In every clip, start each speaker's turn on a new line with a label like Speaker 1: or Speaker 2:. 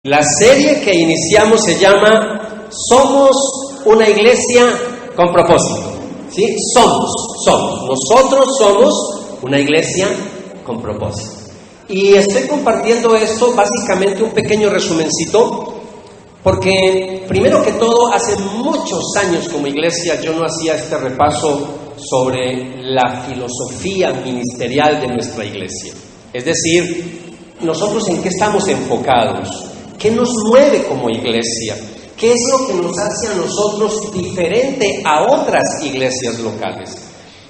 Speaker 1: La serie que iniciamos se llama Somos una iglesia con propósito. ¿Sí? Nosotros somos una iglesia con propósito. Y estoy compartiendo esto, básicamente un pequeño resumencito, porque primero que todo, hace muchos años como iglesia yo no hacía este repaso sobre la filosofía ministerial de nuestra iglesia. Es decir, nosotros en qué estamos enfocados, qué nos mueve como iglesia, qué es lo que nos hace a nosotros diferente a otras iglesias locales.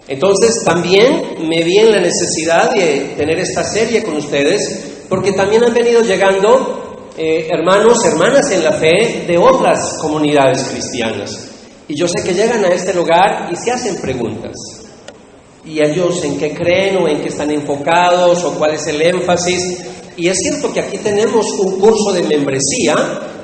Speaker 1: Entonces también me vi en la necesidad de tener esta serie con ustedes, porque también han venido llegando hermanos, hermanas en la fe de otras comunidades cristianas. Y yo sé que llegan a este lugar y se hacen preguntas. ¿Y ellos en qué creen o en qué están enfocados o cuál es el énfasis? Y es cierto que aquí tenemos un curso de membresía,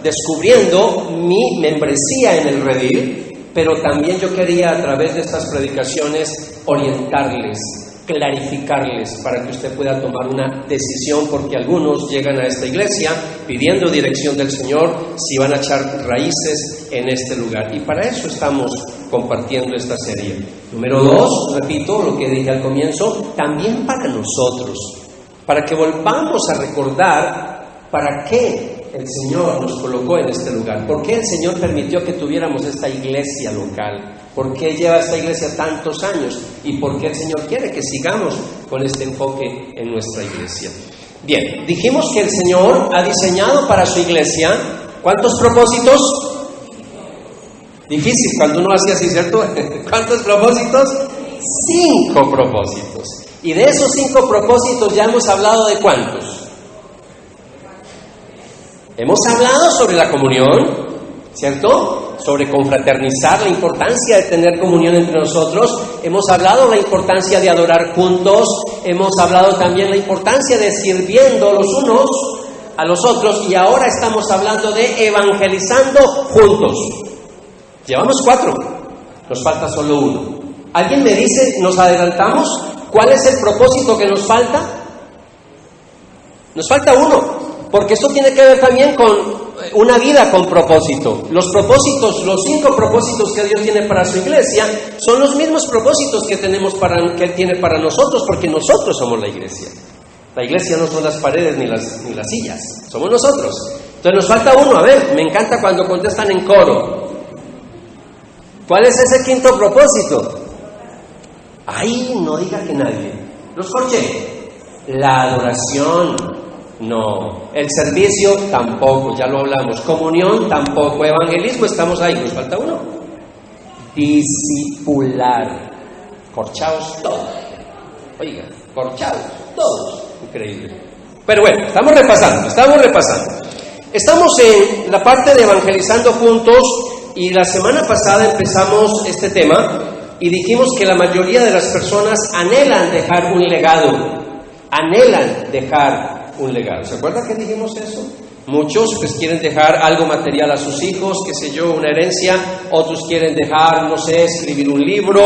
Speaker 1: descubriendo mi membresía en el Redil, pero también yo quería a través de estas predicaciones orientarles, clarificarles para que usted pueda tomar una decisión, porque algunos llegan a esta iglesia pidiendo dirección del Señor si van a echar raíces en este lugar. Y para eso estamos compartiendo esta serie. Número 2, repito lo que dije al comienzo, también para nosotros, para que volvamos a recordar para qué el Señor nos colocó en este lugar, por qué el Señor permitió que tuviéramos esta iglesia local, por qué lleva esta iglesia tantos años y por qué el Señor quiere que sigamos con este enfoque en nuestra iglesia. Bien, dijimos que el Señor ha diseñado para su iglesia, ¿cuántos propósitos? Difícil cuando uno hace así, ¿cierto? ¿Cuántos propósitos? 5 propósitos. Y de esos 5 propósitos ya hemos hablado de ¿cuántos? Hemos hablado sobre la comunión, ¿cierto? Sobre confraternizar, la importancia de tener comunión entre nosotros. Hemos hablado la importancia de adorar juntos. Hemos hablado también la importancia de sirviendo los unos a los otros. Y ahora estamos hablando de evangelizando juntos. Llevamos 4, nos falta solo 1. ¿Alguien me dice, nos adelantamos? ¿Cuál es el propósito que nos falta? Nos falta 1. Porque esto tiene que ver también con una vida con propósito. Los propósitos, los 5 propósitos que Dios tiene para su iglesia, son los mismos propósitos que que Él tiene para nosotros, porque nosotros somos la iglesia. La iglesia no son las paredes ni las sillas, somos nosotros. Entonces nos falta 1, a ver, me encanta cuando contestan en coro. ¿Cuál es ese 5º propósito? Ay, no diga que nadie. Los corché. La adoración. No, el servicio tampoco, ya lo hablamos. Comunión tampoco, evangelismo, estamos ahí, nos falta 1. Discipular. Corchados todos. Oiga, corchados todos. Increíble. Pero bueno, estamos repasando. Estamos en la parte de evangelizando juntos y la semana pasada empezamos este tema y dijimos que la mayoría de las personas anhelan dejar un legado. ¿Se acuerdan que dijimos eso? Muchos pues quieren dejar algo material a sus hijos, qué sé yo, una herencia. Otros quieren dejar, no sé, escribir un libro.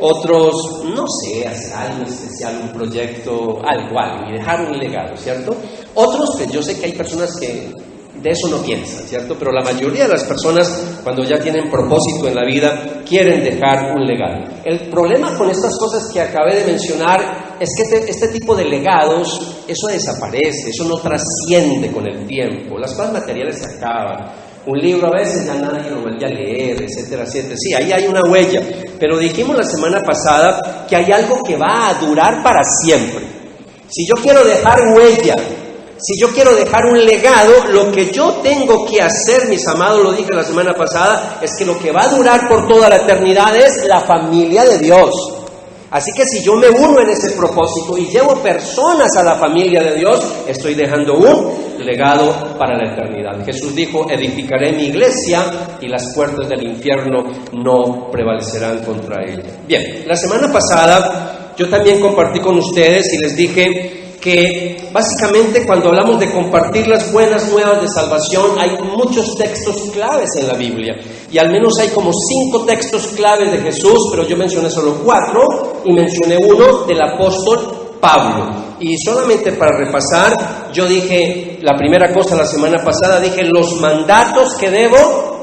Speaker 1: Otros, no sé, hacer algo especial, un proyecto, algo, y dejar un legado, ¿cierto? Otros, pues yo sé que hay personas que de eso no piensan, ¿cierto? Pero la mayoría de las personas, cuando ya tienen propósito en la vida, quieren dejar un legado. El problema con estas cosas que acabé de mencionar es que este tipo de legados, eso desaparece, eso no trasciende con el tiempo. Las cosas materiales se acaban. Un libro a veces ya nadie lo vuelve a leer, etcétera, etcétera. Sí, ahí hay una huella. Pero dijimos la semana pasada que hay algo que va a durar para siempre. Si yo quiero dejar huella, si yo quiero dejar un legado, lo que yo tengo que hacer, mis amados, lo dije la semana pasada, es que lo que va a durar por toda la eternidad es la familia de Dios. Así que si yo me uno en ese propósito y llevo personas a la familia de Dios, estoy dejando un legado para la eternidad. Jesús dijo, edificaré mi iglesia y las puertas del infierno no prevalecerán contra ella. Bien, la semana pasada yo también compartí con ustedes y les dije que básicamente cuando hablamos de compartir las buenas nuevas de salvación hay muchos textos claves en la Biblia y al menos hay como 5 textos claves de Jesús, pero yo mencioné solo 4 y mencioné uno del apóstol Pablo. Y solamente para repasar, yo dije, la primera cosa la semana pasada, dije los mandatos que debo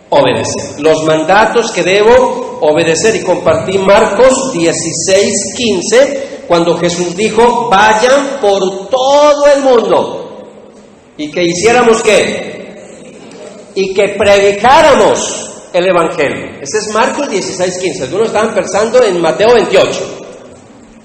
Speaker 1: obedecer. Los mandatos que debo obedecer, y compartí Marcos 16:15, cuando Jesús dijo, vayan por todo el mundo. ¿Y que hiciéramos qué? Y que predicáramos el Evangelio. Ese es Marcos 16:15. Algunos estaban pensando en Mateo 28.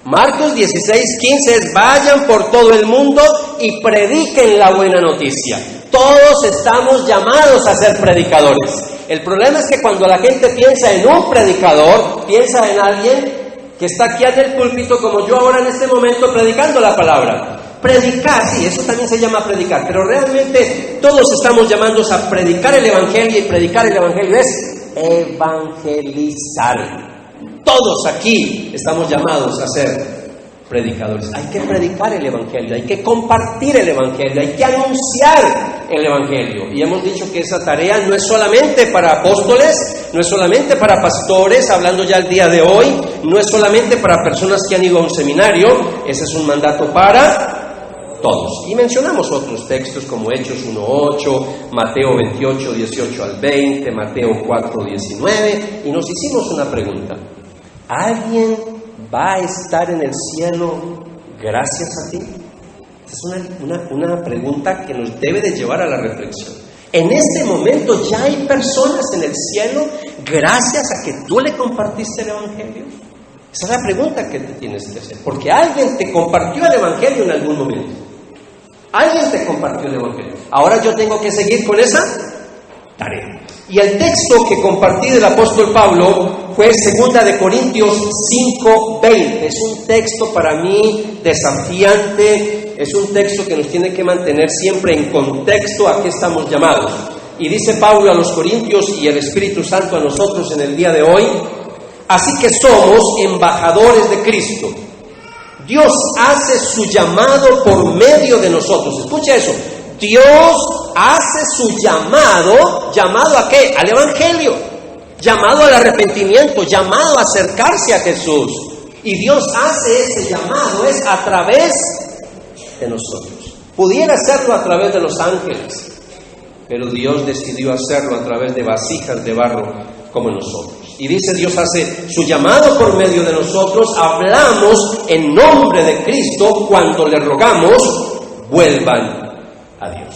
Speaker 1: Marcos 16:15 es, vayan por todo el mundo y prediquen la buena noticia. Todos estamos llamados a ser predicadores. El problema es que cuando la gente piensa en un predicador, piensa en alguien que está aquí en el púlpito, como yo ahora en este momento, predicando la palabra. Predicar, sí, eso también se llama predicar, pero realmente todos estamos llamados a predicar el Evangelio, y predicar el Evangelio es evangelizar. Todos aquí estamos llamados a ser predicadores. Hay que predicar el Evangelio, hay que compartir el Evangelio, hay que anunciar el Evangelio. Y hemos dicho que esa tarea no es solamente para apóstoles, no es solamente para pastores, hablando ya el día de hoy, no es solamente para personas que han ido a un seminario, ese es un mandato para todos. Y mencionamos otros textos como Hechos 1:8, Mateo 28:18 al 20, Mateo 4:19, y nos hicimos una pregunta. ¿Alguien va a estar en el cielo gracias a ti? Es una pregunta que nos debe de llevar a la reflexión. En este momento ya hay personas en el cielo gracias a que tú le compartiste el Evangelio. Esa es la pregunta que te tienes que hacer, porque alguien te compartió el Evangelio en algún momento. Alguien te compartió el Evangelio. Ahora yo tengo que seguir con esa tarea. Y el texto que compartí del apóstol Pablo fue 2 de Corintios 5:20. Es un texto para mí desafiante, es un texto que nos tiene que mantener siempre en contexto a qué estamos llamados. Y dice Pablo a los Corintios y el Espíritu Santo a nosotros en el día de hoy: así que somos embajadores de Cristo. Dios hace su llamado por medio de nosotros. Escucha eso. Dios hace su llamado. ¿Llamado a qué? Al Evangelio. Llamado al arrepentimiento. Llamado a acercarse a Jesús. Y Dios hace ese llamado es a través de nosotros. Pudiera hacerlo a través de los ángeles, pero Dios decidió hacerlo a través de vasijas de barro como nosotros. Y dice, Dios hace su llamado por medio de nosotros. Hablamos en nombre de Cristo cuando le rogamos, vuelvan a Dios.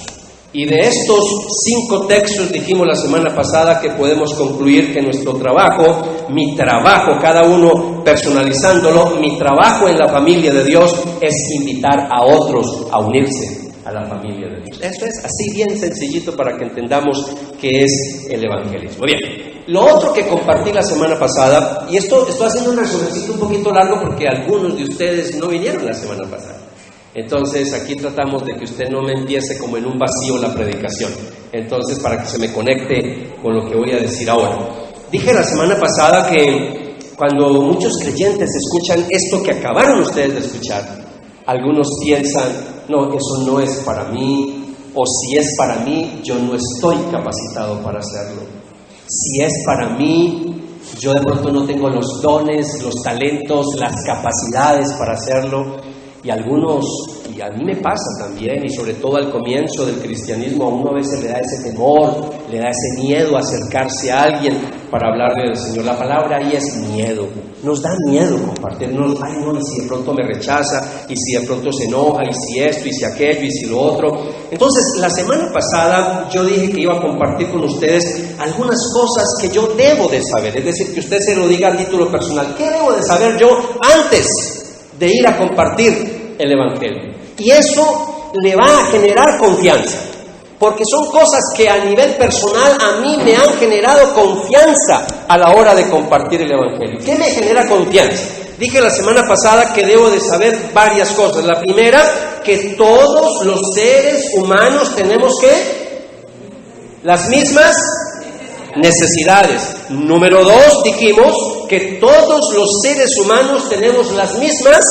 Speaker 1: Y de estos 5 textos dijimos la semana pasada que podemos concluir que nuestro trabajo, mi trabajo, cada uno personalizándolo, mi trabajo en la familia de Dios es invitar a otros a unirse a la familia de Dios. Esto es así bien sencillito para que entendamos qué es el evangelismo. Bien, lo otro que compartí la semana pasada, y estoy haciendo un resumencito un poquito largo porque algunos de ustedes no vinieron la semana pasada. Entonces aquí tratamos de que usted no me empiece como en un vacío la predicación. Entonces, para que se me conecte con lo que voy a decir ahora. Dije la semana pasada que cuando muchos creyentes escuchan esto que acabaron ustedes de escuchar, algunos piensan, no, eso no es para mí, o si es para mí, yo no estoy capacitado para hacerlo. Si es para mí, yo de pronto no tengo los dones, los talentos, las capacidades para hacerlo. Y algunos, y a mí me pasa también, y sobre todo al comienzo del cristianismo, a uno a veces le da ese temor, le da ese miedo a acercarse a alguien para hablarle del Señor. La palabra ahí es miedo. Nos da miedo compartirnos. Ay, no, y si de pronto me rechaza, y si de pronto se enoja, y si esto, y si aquello, y si lo otro. Entonces, la semana pasada yo dije que iba a compartir con ustedes algunas cosas que yo debo de saber. Es decir, que usted se lo diga a título personal. ¿Qué debo de saber yo antes de ir a compartir el Evangelio? Y eso le va a generar confianza, porque son cosas que a nivel personal a mí me han generado confianza a la hora de compartir el Evangelio. ¿Qué me genera confianza? Dije la semana pasada que debo de saber varias cosas. La primera, que todos los seres humanos tenemos las mismas necesidades. Número 2, dijimos que todos los seres humanos tenemos las mismas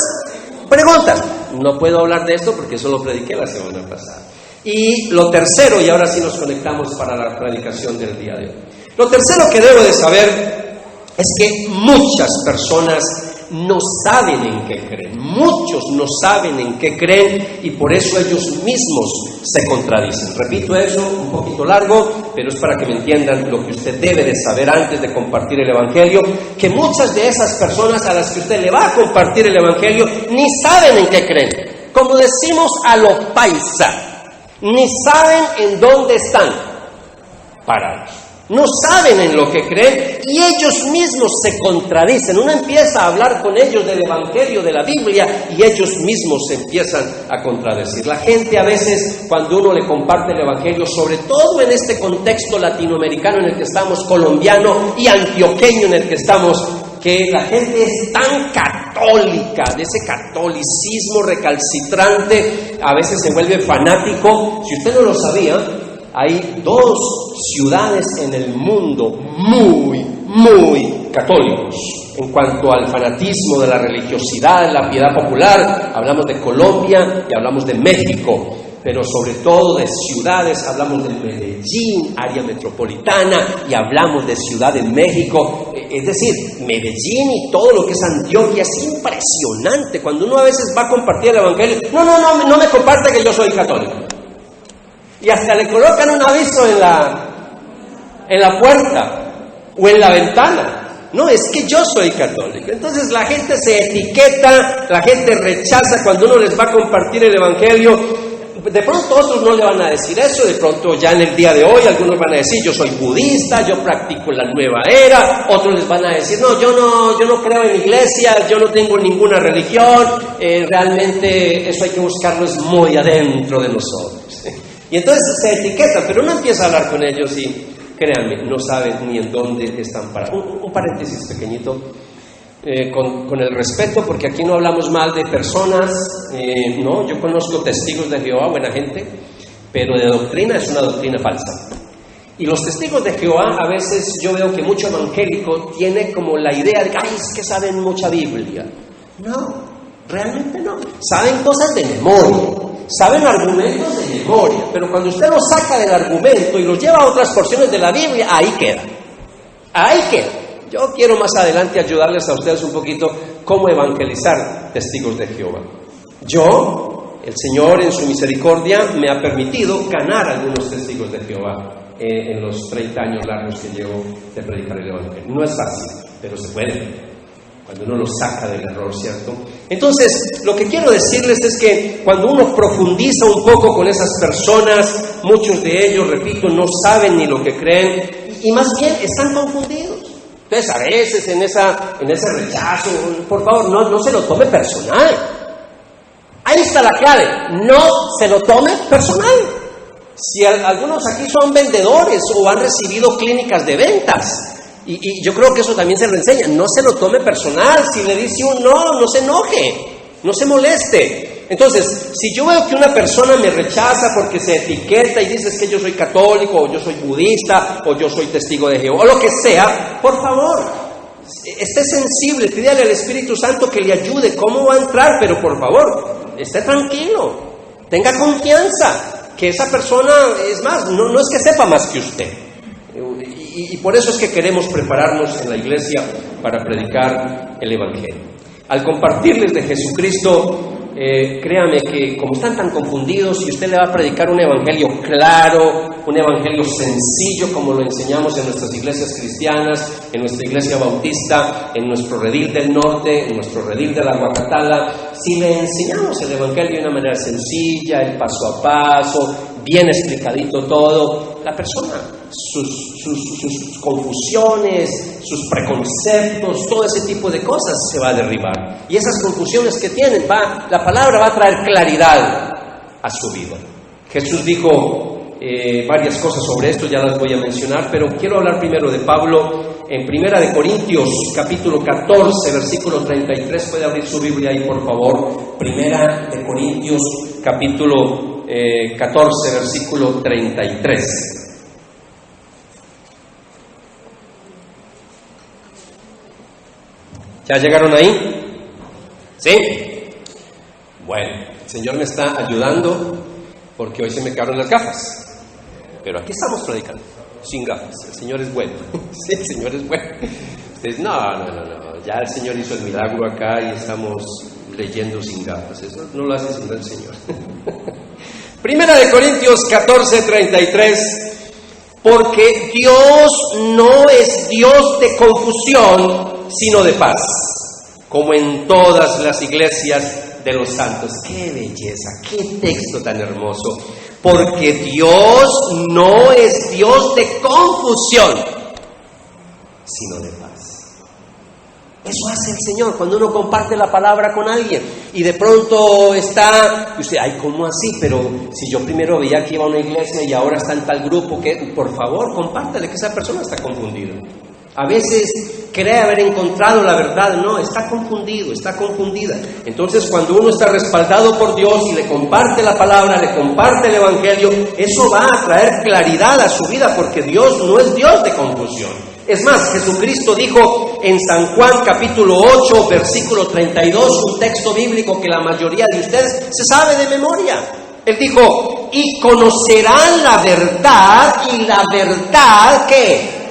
Speaker 1: preguntas. No puedo hablar de esto porque eso lo prediqué la semana pasada. Y lo tercero, y ahora sí nos conectamos para la predicación del día de hoy. Lo tercero que debo de saber es que muchas personas no saben en qué creen. muchos no saben en qué creen y por eso ellos mismos se contradicen. Repito eso, un poquito largo, pero es para que me entiendan lo que usted debe de saber antes de compartir el Evangelio, que muchas de esas personas a las que usted le va a compartir el Evangelio ni saben en qué creen. Como decimos a lo paisa, ni saben en dónde están parados. No saben en lo que creen y ellos mismos se contradicen. Uno empieza a hablar con ellos del Evangelio, de la Biblia, y ellos mismos se empiezan a contradecir. La gente a veces, cuando uno le comparte el Evangelio, sobre todo en este contexto latinoamericano en el que estamos, colombiano y antioqueño en el que estamos, que la gente es tan católica, de ese catolicismo recalcitrante, a veces se vuelve fanático. Si usted no lo sabía, hay 2 ciudades en el mundo muy católicos en cuanto al fanatismo de la religiosidad, la piedad popular. Hablamos de Colombia y hablamos de México, pero sobre todo de ciudades. Hablamos de Medellín, área metropolitana, y hablamos de Ciudad de México. Es decir, Medellín y todo lo que es Antioquia es impresionante. Cuando uno a veces va a compartir el Evangelio, no me comparte que yo soy católico. Y hasta le colocan un aviso en la puerta o en la ventana. No, es que yo soy católico. Entonces la gente se etiqueta, la gente rechaza cuando uno les va a compartir el Evangelio. De pronto otros no le van a decir eso, de pronto ya en el día de hoy algunos van a decir: yo soy budista, yo practico la nueva era. Otros les van a decir: no, yo no creo en iglesias, yo no tengo ninguna religión, realmente eso hay que buscarlo, es muy adentro de nosotros. Y entonces se etiquetan, pero uno empieza a hablar con ellos y, créanme, no saben ni en dónde están parados. Un paréntesis pequeñito, con el respeto, porque aquí no hablamos mal de personas, no, yo conozco testigos de Jehová, buena gente, pero de doctrina es una doctrina falsa. Y los testigos de Jehová, a veces yo veo que mucho evangélico tiene como la idea de que, es que saben mucha Biblia. No, realmente no. Saben cosas de memoria. Saben argumentos de memoria, pero cuando usted los saca del argumento y los lleva a otras porciones de la Biblia, ahí queda. Yo quiero más adelante ayudarles a ustedes un poquito cómo evangelizar testigos de Jehová. El Señor en su misericordia me ha permitido ganar algunos testigos de Jehová en los 30 años largos que llevo de predicar el Evangelio. No es fácil, pero se puede. Cuando uno lo saca del error, ¿cierto? Entonces, lo que quiero decirles es que cuando uno profundiza un poco con esas personas, muchos de ellos, repito, no saben ni lo que creen y más bien están confundidos. Entonces, a veces en ese rechazo, por favor, no se lo tome personal. Ahí está la clave, no se lo tome personal. Si algunos aquí son vendedores o han recibido clínicas de ventas, y yo creo que eso también se lo enseña. No se lo tome personal. Si le dice un no se enoje, no se moleste. Entonces, si yo veo que una persona me rechaza porque se etiqueta y dice es que yo soy católico, o yo soy budista, o yo soy testigo de Jehová, o lo que sea, por favor, esté sensible, pídale al Espíritu Santo que le ayude. ¿Cómo va a entrar? Pero por favor, esté tranquilo, tenga confianza, que esa persona, es más, no es que sepa más que usted. Y por eso es que queremos prepararnos en la iglesia para predicar el Evangelio. Al compartirles de Jesucristo, créame que como están tan confundidos, si usted le va a predicar un Evangelio claro, un Evangelio sencillo, como lo enseñamos en nuestras iglesias cristianas, en nuestra iglesia bautista, en nuestro redil del norte, en nuestro redil de la Guacatala, si le enseñamos el Evangelio de una manera sencilla, el paso a paso, bien explicadito todo, la persona, sus confusiones, sus preconceptos, todo ese tipo de cosas se va a derribar. Y esas confusiones que tienen, la palabra va a traer claridad a su vida. Jesús dijo varias cosas sobre esto, ya las voy a mencionar, pero quiero hablar primero de Pablo. En 1 Corintios, capítulo 14, versículo 33, puede abrir su Biblia ahí, por favor. 1 Corintios, capítulo 14, versículo 33. ¿Ya llegaron ahí? ¿Sí? Bueno, el Señor me está ayudando porque hoy se me quedaron las gafas. Pero aquí estamos predicando, sin gafas. El Señor es bueno. Sí, el Señor es bueno. Ustedes, no. Ya el Señor hizo el milagro acá y estamos leyendo sin gafas, eso no lo hace sino el Señor. Primera de Corintios 14:33, porque Dios no es Dios de confusión, sino de paz, como en todas las iglesias de los santos. ¡Qué belleza! ¡Qué texto tan hermoso! Porque Dios no es Dios de confusión, sino de paz. Eso hace el Señor cuando uno comparte la palabra con alguien y de pronto está, y usted, ay, ¿cómo así? Pero si yo primero veía que iba a una iglesia y ahora está en tal grupo, que por favor, compártale que esa persona está confundida. A veces cree haber encontrado la verdad, no, está confundido, está confundida. Entonces, cuando uno está respaldado por Dios y le comparte la palabra, le comparte el evangelio, eso va a traer claridad a su vida, porque Dios no es Dios de confusión. Es más, Jesucristo dijo en San Juan capítulo 8, versículo 32, un texto bíblico que la mayoría de ustedes se sabe de memoria. Él dijo, y conocerán la verdad, y la verdad, ¿qué?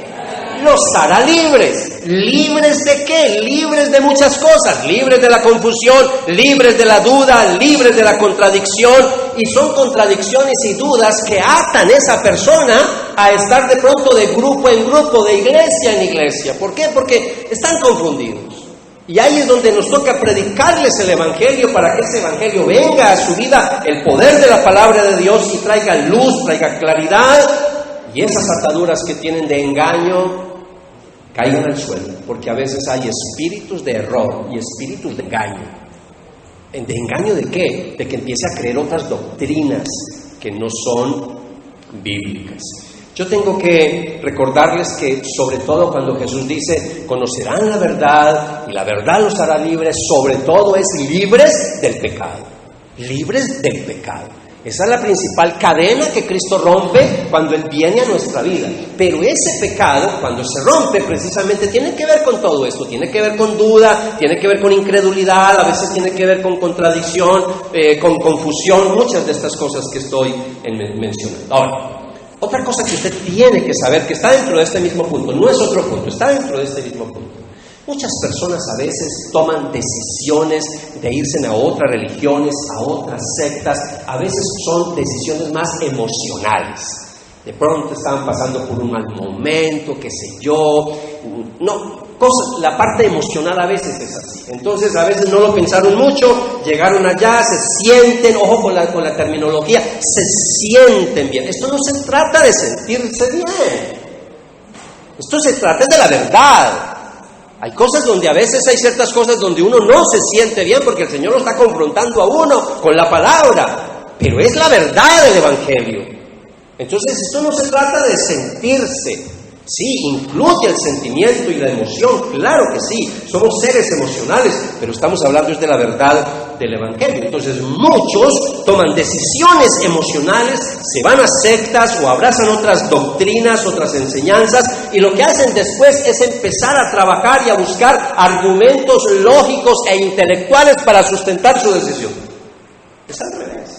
Speaker 1: Los hará libres. ¿Libres de qué? Libres de muchas cosas. Libres de la confusión, libres de la duda, libres de la contradicción. Y son contradicciones y dudas que atan a esa persona a estar de pronto de grupo en grupo, de iglesia en iglesia. ¿Por qué? Porque están confundidos. Y ahí es donde nos toca predicarles el evangelio, para que ese evangelio venga a su vida, el poder de la palabra de Dios, y traiga luz, traiga claridad. Y esas ataduras que tienen de engaño caigan al suelo, porque a veces hay espíritus de error y espíritus de engaño. ¿De engaño de qué? De que empiece a creer otras doctrinas que no son bíblicas. Yo tengo que recordarles que, sobre todo cuando Jesús dice, conocerán la verdad y la verdad los hará libres, sobre todo es libres del pecado. Libres del pecado. Esa es la principal cadena que Cristo rompe cuando Él viene a nuestra vida. Pero ese pecado, cuando se rompe, precisamente tiene que ver con todo esto. Tiene que ver con duda, tiene que ver con incredulidad, a veces tiene que ver con contradicción, con confusión, muchas de estas cosas que estoy mencionando. Ahora, otra cosa que usted tiene que saber, que está dentro de este mismo punto, no es otro punto, está dentro de este mismo punto. Muchas personas a veces toman decisiones de irse a otras religiones, a otras sectas. A veces son decisiones más emocionales. De pronto estaban pasando por un mal momento, qué sé yo. No, la parte emocional a veces es así. Entonces a veces no lo pensaron mucho, llegaron allá, se sienten, ojo con la terminología, se sienten bien. Esto no se trata de sentirse bien. Esto se trata de la verdad. Hay cosas donde a veces hay ciertas cosas donde uno no se siente bien porque el Señor lo está confrontando a uno con la palabra, pero es la verdad del evangelio. Entonces esto no se trata de sentirse. Sí, incluye el sentimiento y la emoción, claro que sí, somos seres emocionales, pero estamos hablando de la verdad del evangelio. Entonces muchos toman decisiones emocionales, se van a sectas o abrazan otras doctrinas, otras enseñanzas, y lo que hacen después es empezar a trabajar y a buscar argumentos lógicos e intelectuales para sustentar su decisión. Es al revés.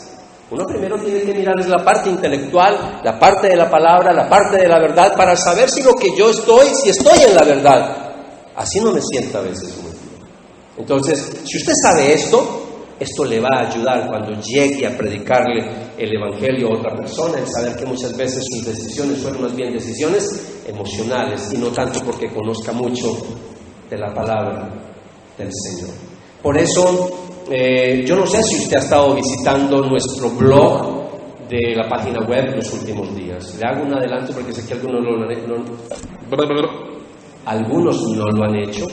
Speaker 1: Uno primero tiene que mirar la parte intelectual, la parte de la palabra, la parte de la verdad, para saber si lo que yo si estoy en la verdad. Así no me siento a veces muy bien. Entonces, si usted sabe esto le va a ayudar cuando llegue a predicarle el evangelio a otra persona, el saber que muchas veces sus decisiones son más bien decisiones emocionales y no tanto porque conozca mucho de la palabra del Señor. Por eso, yo no sé si usted ha estado visitando nuestro blog de la página web los últimos días. Le hago un adelanto porque sé que algunos no lo han hecho.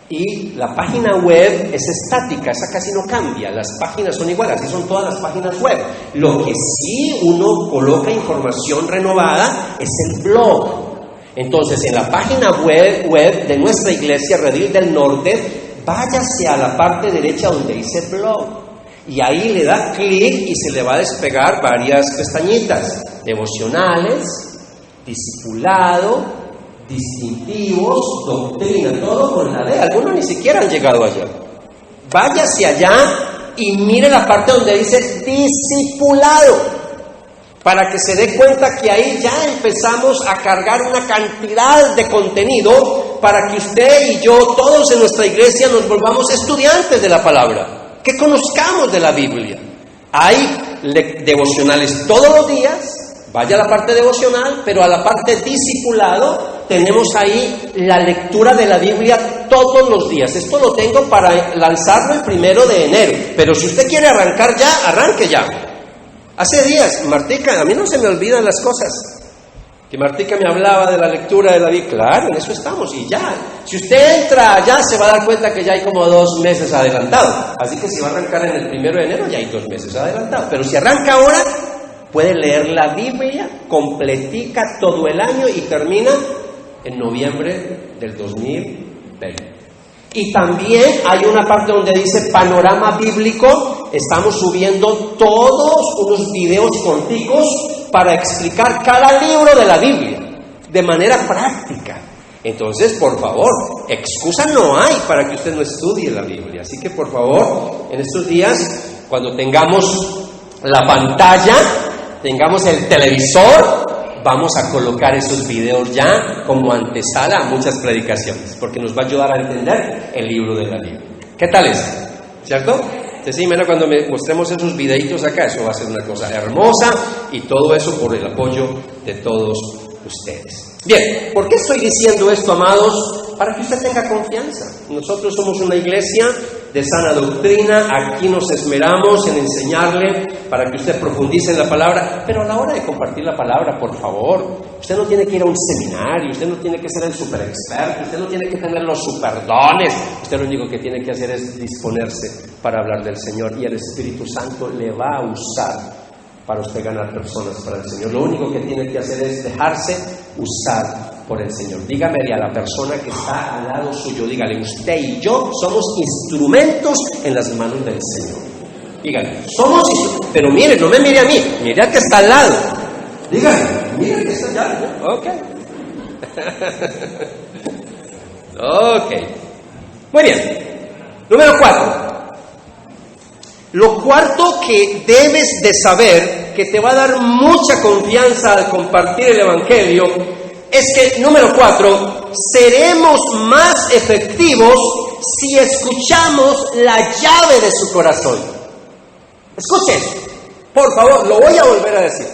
Speaker 1: Y la página web es estática, esa casi no cambia. Las páginas son iguales, así son todas las páginas web. Lo que sí uno coloca información renovada es el blog. Entonces, en la página web de nuestra iglesia, Redil del Norte, váyase a la parte derecha donde dice blog y ahí le da clic y se le va a despegar varias pestañitas: devocionales, discipulado, distintivos, doctrina, todo con la D. Algunos ni siquiera han llegado allá. Váyase allá y mire la parte donde dice discipulado, para que se dé cuenta que ahí ya empezamos a cargar una cantidad de contenido para que usted y yo, todos en nuestra iglesia, nos volvamos estudiantes de la palabra, que conozcamos de la Biblia. Hay devocionales todos los días, vaya a la parte devocional, pero a la parte discipulado tenemos ahí la lectura de la Biblia todos los días. Esto lo tengo para lanzarlo el 1 de enero, pero si usted quiere arrancar ya, arranque ya. Hace días, Martica, a mí no se me olvidan las cosas, que Martica me hablaba de la lectura de la Biblia. Claro, en eso estamos, y ya. Si usted entra allá, se va a dar cuenta que ya hay como 2 meses adelantado. Así que si va a arrancar en el 1 de enero, ya hay 2 meses adelantado. Pero si arranca ahora, puede leer la Biblia completica todo el año y termina en noviembre del 2020. Y también hay una parte donde dice panorama bíblico. Estamos subiendo todos unos videos corticos para explicar cada libro de la Biblia de manera práctica. Entonces, por favor, excusa no hay para que usted no estudie la Biblia. Así que, por favor, en estos días, cuando tengamos la pantalla, tengamos el televisor, vamos a colocar esos videos ya como antesala a muchas predicaciones, porque nos va a ayudar a entender el libro de la Biblia. ¿Qué tal es? ¿Cierto? Sí, menos cuando mostremos esos videitos acá, eso va a ser una cosa hermosa, y todo eso por el apoyo de todos ustedes. Bien, ¿por qué estoy diciendo esto, amados? Para que usted tenga confianza. Nosotros somos una iglesia de sana doctrina, aquí nos esmeramos en enseñarle para que usted profundice en la palabra, pero a la hora de compartir la palabra, por favor, usted no tiene que ir a un seminario, usted no tiene que ser el super experto, usted no tiene que tener los superdones, usted lo único que tiene que hacer es disponerse para hablar del Señor, y el Espíritu Santo le va a usar para usted ganar personas para el Señor. Lo único que tiene que hacer es dejarse usar por el Señor. Dígame a la persona que está al lado suyo, dígale, usted y yo somos instrumentos en las manos del Señor. Dígale, somos instrumentos, pero mire, no me mire a mí, mire al que está al lado. Dígale, mire al que está allá. Ok. Ok. Muy bien. Número 4. Lo cuarto que debes de saber, que te va a dar mucha confianza al compartir el Evangelio, es que, número 4, seremos más efectivos si escuchamos la llave de su corazón. Escuche eso, por favor, lo voy a volver a decir.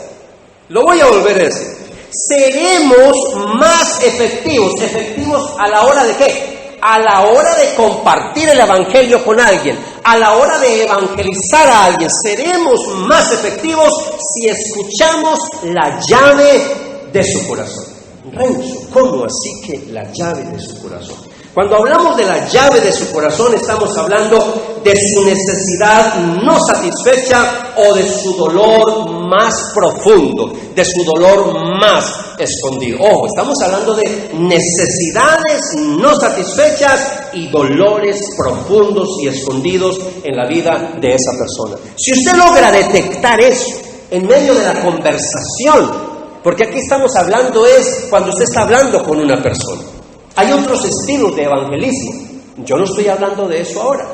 Speaker 1: Seremos más efectivos a la hora de ¿qué? A la hora de compartir el Evangelio con alguien, a la hora de evangelizar a alguien, seremos más efectivos si escuchamos la llave de su corazón. Renzo, ¿cómo así que la llave de su corazón? Cuando hablamos de la llave de su corazón, estamos hablando de su necesidad no satisfecha o de su dolor más profundo, de su dolor más escondido. Ojo, estamos hablando de necesidades no satisfechas y dolores profundos y escondidos en la vida de esa persona. Si usted logra detectar eso en medio de la conversación, porque aquí estamos hablando es cuando usted está hablando con una persona. Hay otros estilos de evangelismo. Yo no estoy hablando de eso ahora.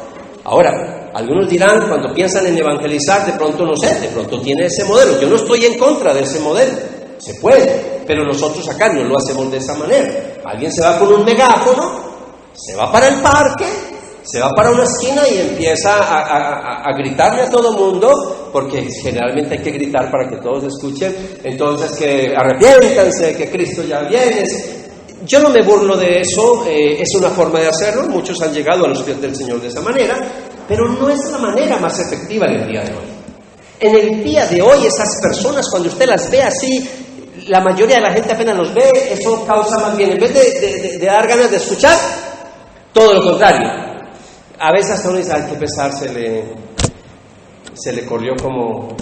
Speaker 1: Ahora, algunos dirán, cuando piensan en evangelizar, de pronto no sé, de pronto tiene ese modelo. Yo no estoy en contra de ese modelo. Se puede, pero nosotros acá no lo hacemos de esa manera. Alguien se va con un megáfono, se va para el parque, se va para una esquina y empieza a gritarle a todo mundo, porque generalmente hay que gritar para que todos escuchen. Entonces, que arrepiéntanse, que Cristo ya viene. Yo no me burlo de eso, es una forma de hacerlo, muchos han llegado a los pies del Señor de esa manera, pero no es la manera más efectiva en el día de hoy. En el día de hoy, esas personas, cuando usted las ve así, la mayoría de la gente apenas los ve, eso causa más bien, en vez de dar ganas de escuchar, todo lo contrario. A veces hasta uno dice, ay, qué pesar, se le corrió como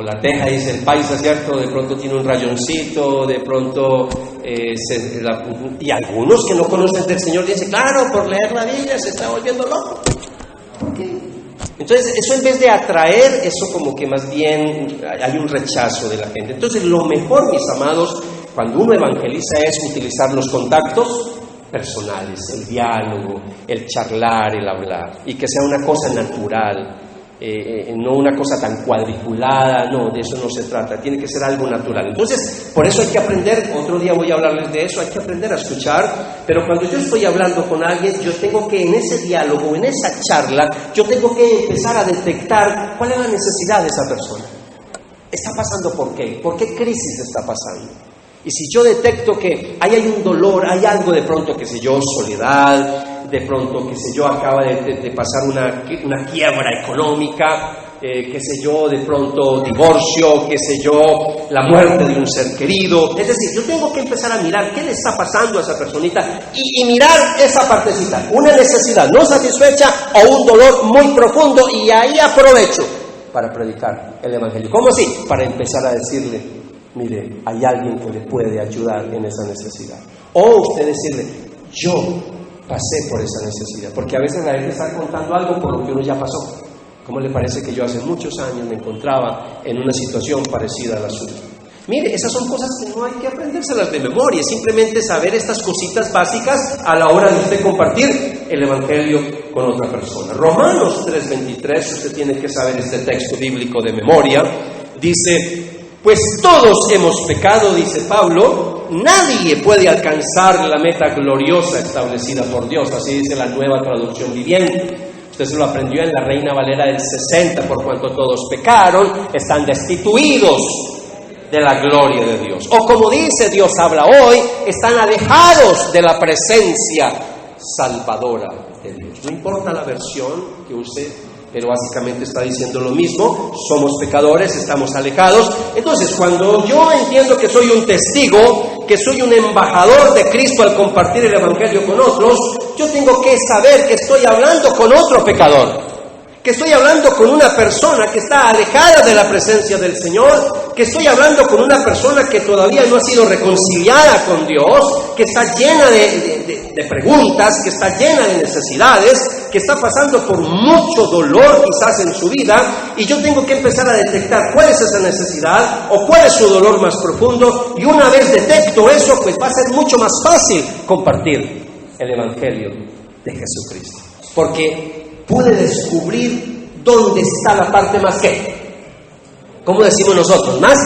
Speaker 1: la teja, dice el paisa, ¿cierto? De pronto tiene un rayoncito, de pronto y algunos que no conocen del Señor dicen, claro, por leer la Biblia se está volviendo loco. Entonces, eso en vez de atraer, eso como que más bien hay un rechazo de la gente. Entonces, lo mejor, mis amados, cuando uno evangeliza es utilizar los contactos personales, el diálogo, el charlar, el hablar, y que sea una cosa natural. no una cosa tan cuadriculada, no, de eso no se trata, tiene que ser algo natural. Entonces, por eso hay que aprender, otro día voy a hablarles de eso, hay que aprender a escuchar, pero cuando yo estoy hablando con alguien, yo tengo que en ese diálogo, en esa charla, yo tengo que empezar a detectar cuál es la necesidad de esa persona. ¿Está pasando por qué? ¿Por qué crisis está pasando? Y si yo detecto que ahí hay un dolor, hay algo de pronto, qué sé yo, soledad, de pronto, qué sé yo, acaba de pasar una quiebra económica, qué sé yo, de pronto divorcio, qué sé yo, la muerte de un ser querido. Es decir, yo tengo que empezar a mirar qué le está pasando a esa personita y mirar esa partecita, una necesidad no satisfecha o un dolor muy profundo, y ahí aprovecho para predicar el Evangelio. ¿Cómo así? Para empezar a decirle, mire, hay alguien que le puede ayudar en esa necesidad. O usted decirle, yo pasé por esa necesidad, porque a veces la gente está contando algo por lo que uno ya pasó. ¿Cómo le parece que yo hace muchos años me encontraba en una situación parecida a la suya? Mire, esas son cosas que no hay que aprendérselas de memoria, es simplemente saber estas cositas básicas a la hora de usted compartir el Evangelio con otra persona. Romanos 3:23, usted tiene que saber este texto bíblico de memoria, dice: pues todos hemos pecado, dice Pablo, nadie puede alcanzar la meta gloriosa establecida por Dios, así dice la Nueva Traducción Viviente. Usted se lo aprendió en la Reina Valera del 60, por cuanto todos pecaron, están destituidos de la gloria de Dios. O como dice Dios habla hoy, están alejados de la presencia salvadora de Dios. No importa la versión que use, pero básicamente está diciendo lo mismo. Somos pecadores, estamos alejados. Entonces, cuando yo entiendo que soy un testigo, que soy un embajador de Cristo al compartir el Evangelio con otros, yo tengo que saber que estoy hablando con otro pecador, que estoy hablando con una persona que está alejada de la presencia del Señor, que estoy hablando con una persona que todavía no ha sido reconciliada con Dios, que está llena de preguntas, que está llena de necesidades, que está pasando por mucho dolor quizás en su vida, y yo tengo que empezar a detectar cuál es esa necesidad o cuál es su dolor más profundo, y una vez detecto eso, pues va a ser mucho más fácil compartir el Evangelio de Jesucristo, porque pude descubrir dónde está la parte más ¿cómo decimos nosotros? Más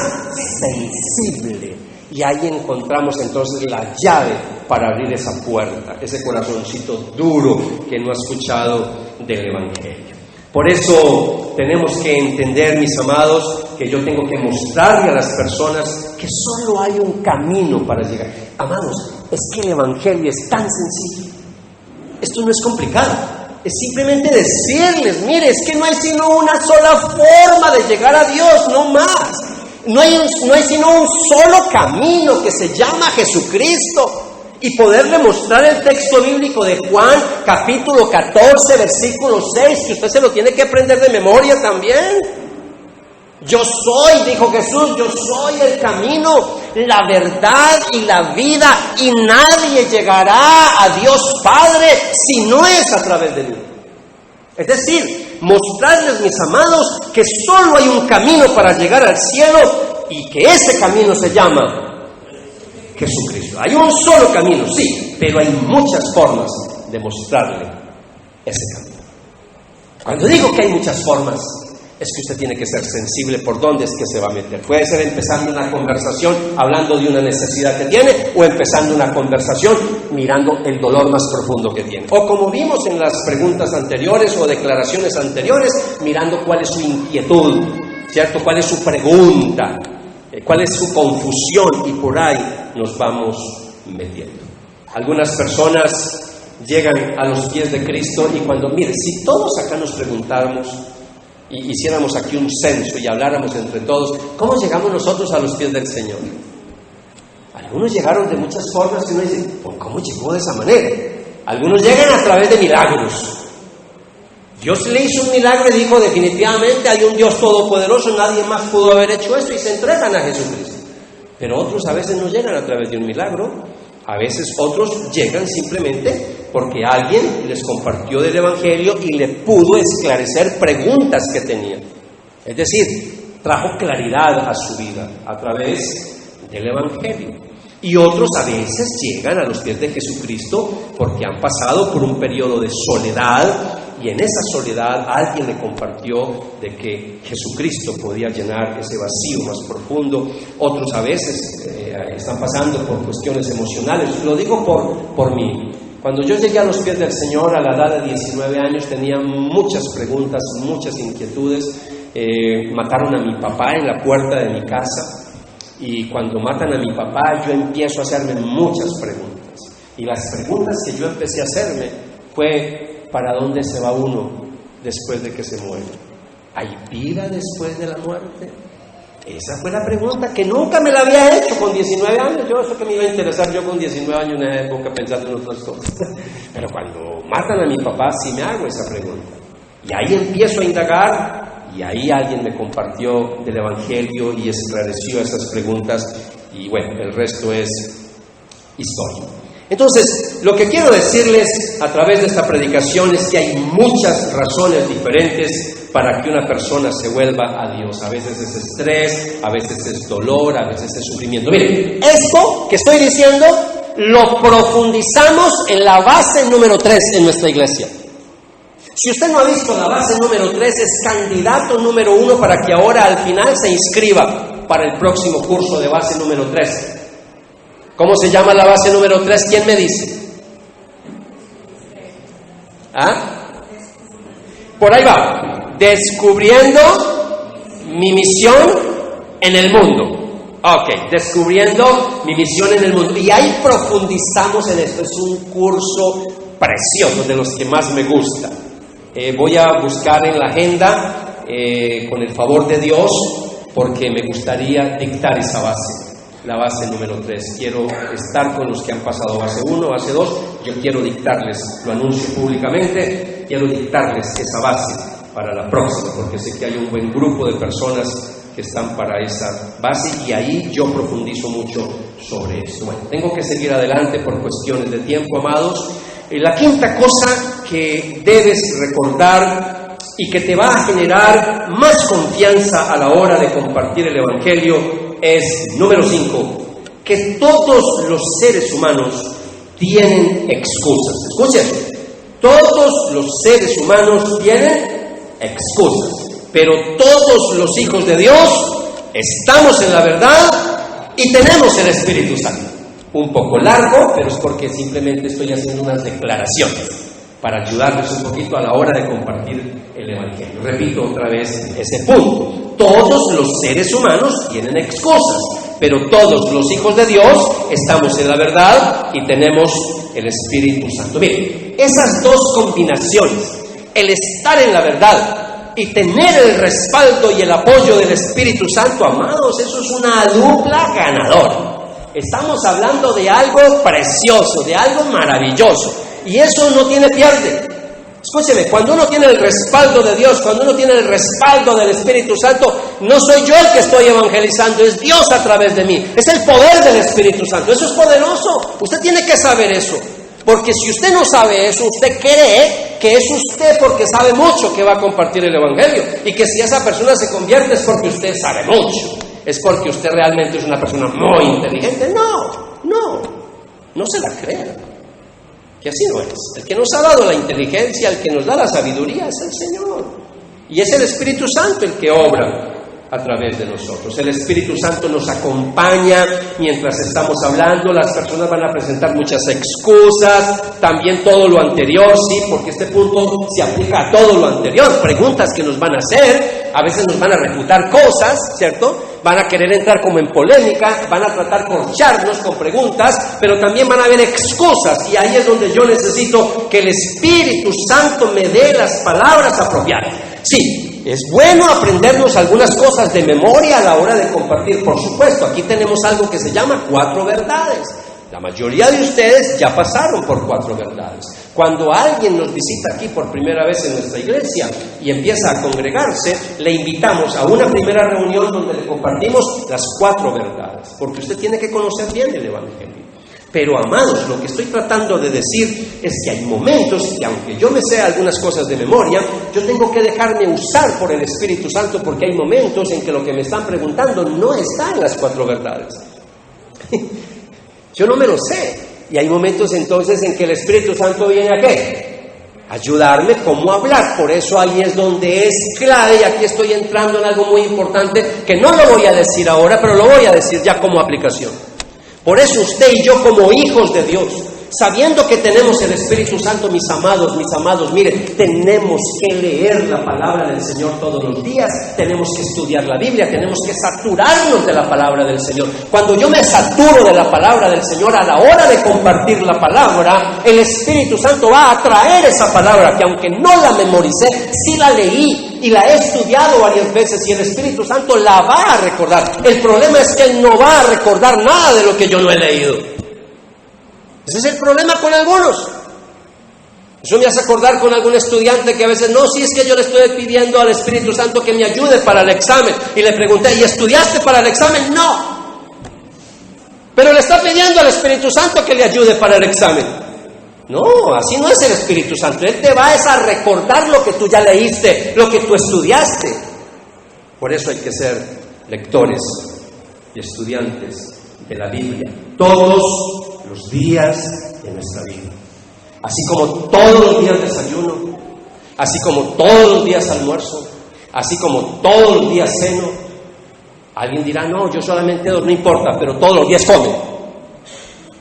Speaker 1: sensible. Y ahí encontramos entonces la llave para abrir esa puerta, ese corazoncito duro que no ha escuchado del Evangelio. Por eso tenemos que entender, mis amados, que yo tengo que mostrarle a las personas que solo hay un camino para llegar. Amados, es que el Evangelio es tan sencillo. Esto no es complicado. Es simplemente decirles, mire, es que no hay sino una sola forma de llegar a Dios, no más. No hay sino un solo camino que se llama Jesucristo. Y poderle mostrar el texto bíblico de Juan, capítulo 14, versículo 6, que usted se lo tiene que aprender de memoria también. Yo soy, dijo Jesús, yo soy el camino, la verdad y la vida, y nadie llegará a Dios Padre si no es a través de mí. Es decir, mostrarles, mis amados, que solo hay un camino para llegar al cielo y que ese camino se llama Jesucristo. Hay un solo camino, sí, pero hay muchas formas de mostrarle ese camino. Cuando digo que hay muchas formas, es que usted tiene que ser sensible por dónde es que se va a meter. Puede ser empezando una conversación hablando de una necesidad que tiene, o empezando una conversación mirando el dolor más profundo que tiene. O como vimos en las preguntas anteriores o declaraciones anteriores, mirando cuál es su inquietud, ¿cierto? ¿Cuál es su pregunta? ¿Cuál es su confusión? Y por ahí nos vamos metiendo. Algunas personas llegan a los pies de Cristo y cuando, mire, si todos acá nos preguntáramos y hiciéramos aquí un censo y habláramos entre todos, ¿cómo llegamos nosotros a los pies del Señor? Algunos llegaron de muchas formas y uno dice, ¿cómo llegó de esa manera? Algunos llegan a través de milagros. Dios le hizo un milagro y dijo, definitivamente hay un Dios todopoderoso, nadie más pudo haber hecho esto, y se entregan a Jesucristo. Pero otros a veces no llegan a través de un milagro. A veces otros llegan simplemente porque alguien les compartió del Evangelio y le pudo esclarecer preguntas que tenían. Es decir, trajo claridad a su vida a través del Evangelio. Y otros a veces llegan a los pies de Jesucristo porque han pasado por un periodo de soledad y en esa soledad alguien le compartió de que Jesucristo podía llenar ese vacío más profundo. Otros a veces están pasando por cuestiones emocionales. Lo digo por mí. Cuando yo llegué a los pies del Señor a la edad de 19 años tenía muchas preguntas, muchas inquietudes. Mataron a mi papá en la puerta de mi casa, y cuando matan a mi papá yo empiezo a hacerme muchas preguntas, y las preguntas que yo empecé a hacerme fue: ¿para dónde se va uno después de que se muere? ¿Hay vida después de la muerte? Esa fue la pregunta que nunca me la había hecho con 19 años. Yo sé que me iba a interesar yo con 19 años en esa época pensando en otras cosas, pero cuando matan a mi papá sí me hago esa pregunta, y ahí empiezo a indagar, y ahí alguien me compartió del Evangelio y esclareció esas preguntas, y bueno, el resto es historia. Entonces, lo que quiero decirles a través de esta predicación es que hay muchas razones diferentes para que una persona se vuelva a Dios. A veces es estrés, a veces es dolor, a veces es sufrimiento. Miren, esto que estoy diciendo lo profundizamos en la base número 3 en nuestra iglesia. Si usted no ha visto la base número 3, es candidato número 1 para que ahora al final se inscriba para el próximo curso de base número 3. ¿Cómo se llama la base número 3? ¿Quién me dice? ¿Ah? Por ahí va. Descubriendo mi misión en el mundo. Ok, descubriendo mi misión en el mundo. Y ahí profundizamos en esto. Es un curso precioso, de los que más me gusta. Voy a buscar en la agenda, con el favor de Dios, porque me gustaría dictar esa base. La base número 3. Quiero estar con los que han pasado base 1, base 2. Yo quiero dictarles, lo anuncio públicamente, quiero dictarles esa base para la próxima, porque sé que hay un buen grupo de personas que están para esa base, y ahí yo profundizo mucho sobre esto. Bueno, tengo que seguir adelante por cuestiones de tiempo, amados. La quinta cosa que debes recordar y que te va a generar más confianza a la hora de compartir el Evangelio es, número 5, que todos los seres humanos tienen excusas. Escuchen, todos los seres humanos tienen excusas, pero todos los hijos de Dios estamos en la verdad y tenemos el Espíritu Santo. Un poco largo, pero es porque simplemente estoy haciendo unas declaraciones para ayudarles un poquito a la hora de compartir el Evangelio. Repito otra vez ese punto. Todos los seres humanos tienen excusas, pero todos los hijos de Dios estamos en la verdad y tenemos el Espíritu Santo. Miren, esas dos combinaciones, el estar en la verdad y tener el respaldo y el apoyo del Espíritu Santo, amados, eso es una dupla ganadora. Estamos hablando de algo precioso, de algo maravilloso, y eso no tiene pierde. Escúcheme, cuando uno tiene el respaldo de Dios, cuando uno tiene el respaldo del Espíritu Santo, no soy yo el que estoy evangelizando, es Dios a través de mí, es el poder del Espíritu Santo. Eso es poderoso, usted tiene que saber eso, porque si usted no sabe eso, usted cree que es usted porque sabe mucho que va a compartir el Evangelio, y que si esa persona se convierte es porque usted sabe mucho, es porque usted realmente es una persona muy inteligente. No se la crea, que así no es. El que nos ha dado la inteligencia, el que nos da la sabiduría es el Señor, y es el Espíritu Santo el que obra a través de nosotros. El Espíritu Santo nos acompaña mientras estamos hablando. Las personas van a presentar muchas excusas, también todo lo anterior, sí, porque este punto se aplica a todo lo anterior. Preguntas que nos van a hacer, a veces nos van a refutar cosas, ¿cierto? Van a querer entrar como en polémica, van a tratar de corcharnos con preguntas, pero también van a haber excusas, y ahí es donde yo necesito que el Espíritu Santo me dé las palabras apropiadas. Sí, es bueno aprendernos algunas cosas de memoria a la hora de compartir, por supuesto. Aquí tenemos algo que se llama 4 verdades. La mayoría de ustedes ya pasaron por 4 verdades. Cuando alguien nos visita aquí por primera vez en nuestra iglesia y empieza a congregarse, le invitamos a una primera reunión donde le compartimos las 4 verdades, porque usted tiene que conocer bien el Evangelio. Pero, amados, lo que estoy tratando de decir es que hay momentos que, aunque yo me sé algunas cosas de memoria, yo tengo que dejarme usar por el Espíritu Santo, porque hay momentos en que lo que me están preguntando no está en las 4 verdades. Yo no me lo sé. Y hay momentos entonces en que el Espíritu Santo viene ¿a qué? ayudarme cómo hablar. Por eso ahí es donde es clave, y aquí estoy entrando en algo muy importante, que no lo voy a decir ahora, pero lo voy a decir ya como aplicación. Por eso usted y yo, como hijos de Dios, sabiendo que tenemos el Espíritu Santo, mis amados, mire, tenemos que leer la palabra del Señor todos los días, tenemos que estudiar la Biblia, tenemos que saturarnos de la palabra del Señor. Cuando yo me saturo de la palabra del Señor, a la hora de compartir la palabra, el Espíritu Santo va a traer esa palabra, que aunque no la memoricé, sí la leí y la he estudiado varias veces, y el Espíritu Santo la va a recordar. El problema es que Él no va a recordar nada de lo que yo no he leído. Ese es el problema con algunos. Eso me hace acordar con algún estudiante que a veces, no, si es que yo le estoy pidiendo al Espíritu Santo que me ayude para el examen. Y le pregunté, ¿y estudiaste para el examen? No. Pero le está pidiendo al Espíritu Santo que le ayude para el examen. No, así no es el Espíritu Santo. Él te va a recordar lo que tú ya leíste, lo que tú estudiaste. Por eso hay que ser lectores y estudiantes de la Biblia todos los días de nuestra vida. Así como todos los días desayuno, así como todos los días almuerzo, así como todos los días ceno. Alguien dirá, no, yo solamente no importa, pero todos los días comen.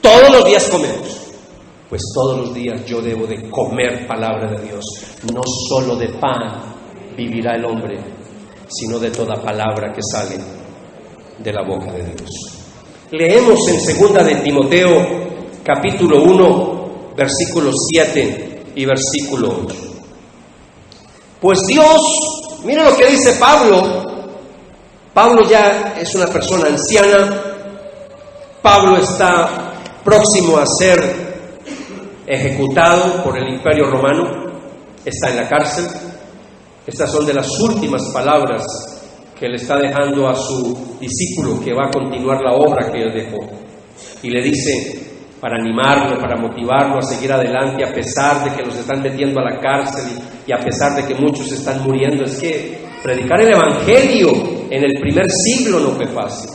Speaker 1: Todos los días comemos. Pues todos los días yo debo de comer palabra de Dios. No solo de pan vivirá el hombre, sino de toda palabra que sale de la boca de Dios. Leemos en 2 de Timoteo, capítulo 1, versículo 7 y versículo 8. Pues Dios, mira lo que dice Pablo. Pablo ya es una persona anciana. Pablo está próximo a ser ejecutado por el Imperio Romano. Está en la cárcel. Estas son de las últimas palabras que le está dejando a su discípulo que va a continuar la obra que él dejó. Y le dice, para animarlo, para motivarlo a seguir adelante, a pesar de que los están metiendo a la cárcel y a pesar de que muchos están muriendo, es que predicar el Evangelio en el primer siglo no fue fácil.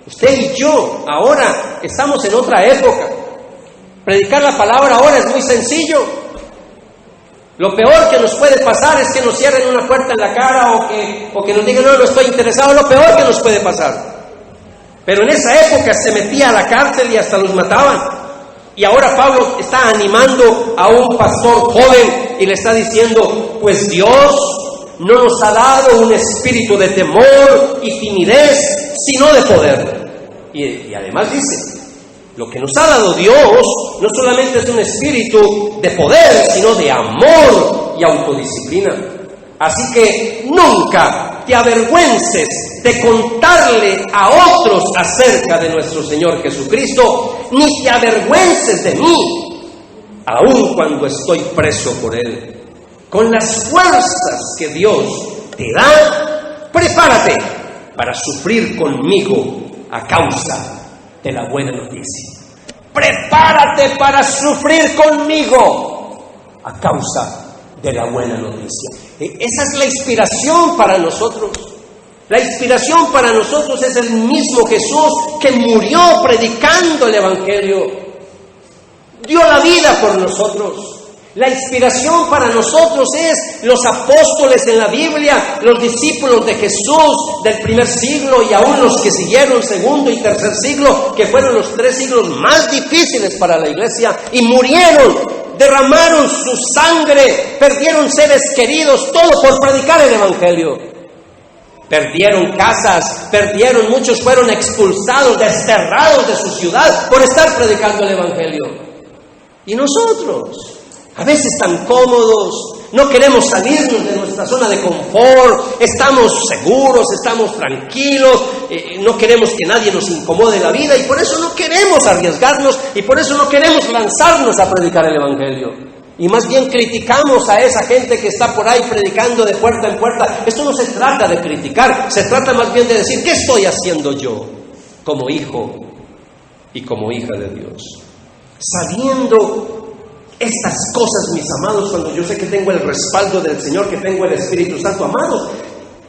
Speaker 1: Usted y yo ahora estamos en otra época. Predicar la palabra ahora es muy sencillo. Lo peor que nos puede pasar es que nos cierren una puerta en la cara o que nos digan, no estoy interesado. Lo peor que nos puede pasar. Pero en esa época se metía a la cárcel y hasta los mataban. Y ahora Pablo está animando a un pastor joven y le está diciendo, pues Dios no nos ha dado un espíritu de temor y timidez, sino de poder. Y además dice, lo que nos ha dado Dios no solamente es un espíritu de poder, sino de amor y autodisciplina. Así que nunca te avergüences de contarle a otros acerca de nuestro Señor Jesucristo, ni te avergüences de mí, aun cuando estoy preso por Él. Con las fuerzas que Dios te da, prepárate para sufrir conmigo a causa de la buena noticia. Prepárate para sufrir conmigo a causa de la buena noticia. Esa es la inspiración para nosotros. La inspiración para nosotros es el mismo Jesús que murió predicando el Evangelio. Dio la vida por nosotros. La inspiración para nosotros es los apóstoles en la Biblia, los discípulos de Jesús del primer siglo y aún los que siguieron segundo y tercer siglo, que fueron los 3 siglos más difíciles para la iglesia, y murieron, derramaron su sangre, perdieron seres queridos, todo por predicar el Evangelio. Perdieron casas, muchos fueron expulsados, desterrados de su ciudad por estar predicando el Evangelio. Y nosotros, a veces tan cómodos, no queremos salirnos de nuestra zona de confort, estamos seguros, estamos tranquilos, no queremos que nadie nos incomode la vida y por eso no queremos arriesgarnos y por eso no queremos lanzarnos a predicar el Evangelio. Y más bien criticamos a esa gente que está por ahí predicando de puerta en puerta. Esto no se trata de criticar, se trata más bien de decir, ¿qué estoy haciendo yo como hijo y como hija de Dios? Sabiendo estas cosas, mis amados, cuando yo sé que tengo el respaldo del Señor, que tengo el Espíritu Santo, amados,